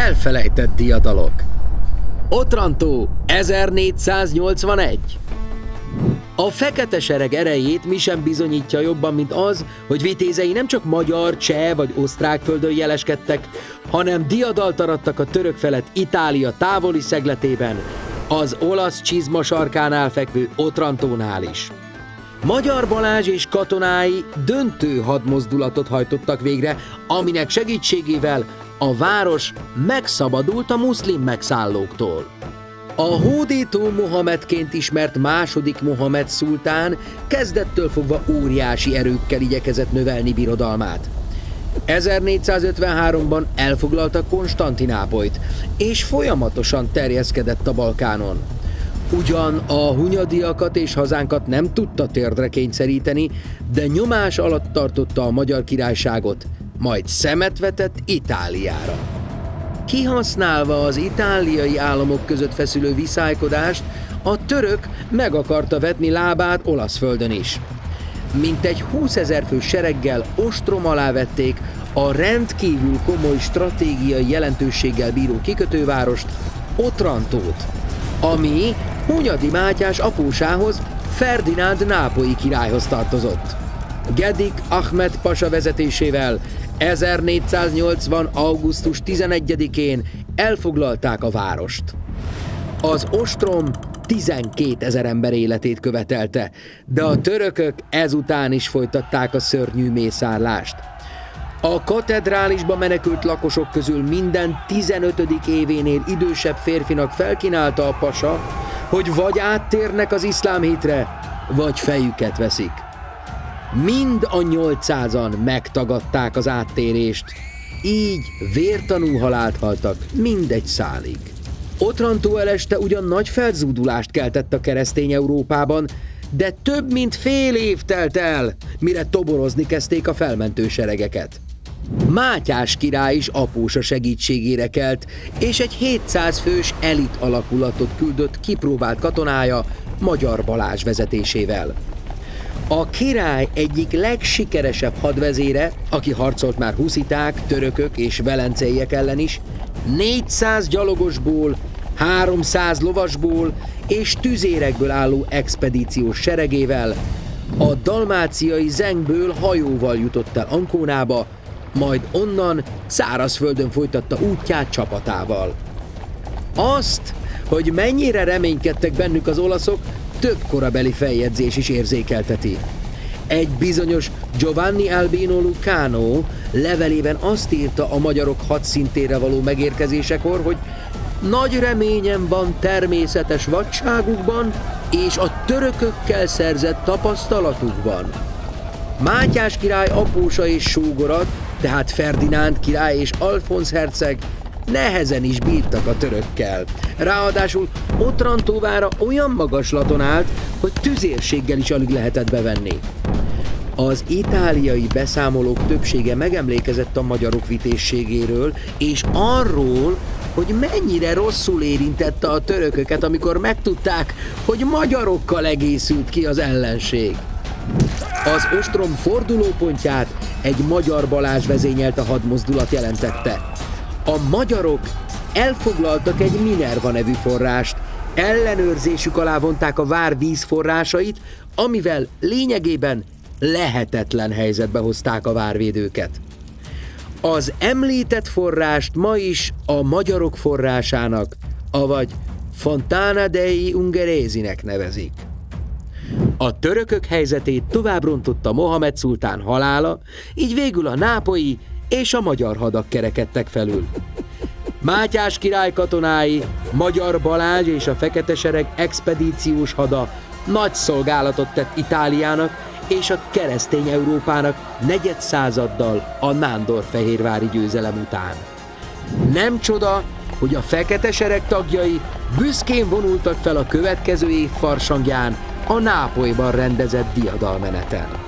Elfelejtett diadalok. Otrantó 1481. A fekete sereg erejét mi sem bizonyítja jobban, mint az, hogy vitézei nem csak magyar, cseh vagy osztrák földön jeleskedtek, hanem diadalt arattak a török felett Itália távoli szegletében, az olasz csizma sarkánál fekvő Otrantónál is. Magyar Balázs és katonái döntő hadmozdulatot hajtottak végre, aminek segítségével a város megszabadult a muszlim megszállóktól. A hódító Mohamedként ismert második Mohamed szultán kezdettől fogva óriási erőkkel igyekezett növelni birodalmát. 1453-ban elfoglalta Konstantinápolyt, és folyamatosan terjeszkedett a Balkánon. Ugyan a hunyadiakat és hazánkat nem tudta térdre kényszeríteni, de nyomás alatt tartotta a Magyar Királyságot, majd szemet vetett Itáliára. Kihasználva az itáliai államok között feszülő viszálykodást, a török meg akarta vetni lábát olasz földön is. Mintegy 20 000 fő sereggel ostrom alá vették a rendkívül komoly stratégiai jelentőséggel bíró kikötővárost, Otrantót, ami Hunyadi Mátyás apósához, Ferdinánd nápolyi királyhoz tartozott. Gedik Ahmed pasa vezetésével 1480. augusztus 11-én elfoglalták a várost. Az ostrom 12 000 ember életét követelte, de a törökök ezután is folytatták a szörnyű mészárlást. A katedrálisba menekült lakosok közül minden 15. événél idősebb férfinak felkínálta a pasa, hogy vagy áttérnek az iszlám hitre, vagy fejüket veszik. Mind a 800-an megtagadták az áttérést, így vértanú halált haltak mindegy szálig. Otrantó eleste ugyan nagy felzúdulást keltett a keresztény Európában, de több mint fél év telt el, mire toborozni kezdték a felmentő seregeket. Mátyás király is apósa segítségére kelt, és egy 700 fős elit alakulatot küldött kipróbált katonája, Magyar Balázs vezetésével. A király egyik legsikeresebb hadvezére, aki harcolt már husziták, törökök és velenceiek ellen is, 400 gyalogosból, 300 lovasból és tüzérekből álló expedíciós seregével a dalmáciai Zengből hajóval jutott el Ancónába, majd onnan szárazföldön folytatta útját csapatával. Azt, hogy mennyire reménykedtek bennük az olaszok, több korabeli feljegyzés is érzékelteti. Egy bizonyos Giovanni Albino Lucano levelében azt írta a magyarok hadszintére való megérkezésekor, hogy nagy reményem van természetes vadságukban és a törökökkel szerzett tapasztalatukban. Mátyás király apósa és sógora, tehát Ferdinánd király és Alfonz herceg nehezen is bírtak a törökkel. Ráadásul Otrantó vára olyan magaslaton állt, hogy tüzérséggel is alig lehetett bevenni. Az itáliai beszámolók többsége megemlékezett a magyarok vitézségéről, és arról, hogy mennyire rosszul érintette a törököket, amikor megtudták, hogy magyarokkal egészült ki az ellenség. Az ostrom fordulópontját egy Magyar Balázs vezényelt a hadmozdulat jelentette. A magyarok elfoglaltak egy Minerva nevű forrást, ellenőrzésük alá vonták a vár vízforrásait, amivel lényegében lehetetlen helyzetbe hozták a várvédőket. Az említett forrást ma is a magyarok forrásának, avagy Fontana dei Ungheresinek nevezik. A törökök helyzetét tovább rontotta Mohamed szultán halála, így végül a nápolyi és a magyar hadak kerekedtek felül. Mátyás király katonái, Magyar Balázs és a fekete sereg expedíciós hada nagy szolgálatot tett Itáliának és a keresztény Európának negyed századdal a nándorfehérvári győzelem után. Nem csoda, hogy a fekete sereg tagjai büszkén vonultak fel a következő év farsangján a Nápolyban rendezett diadalmeneten.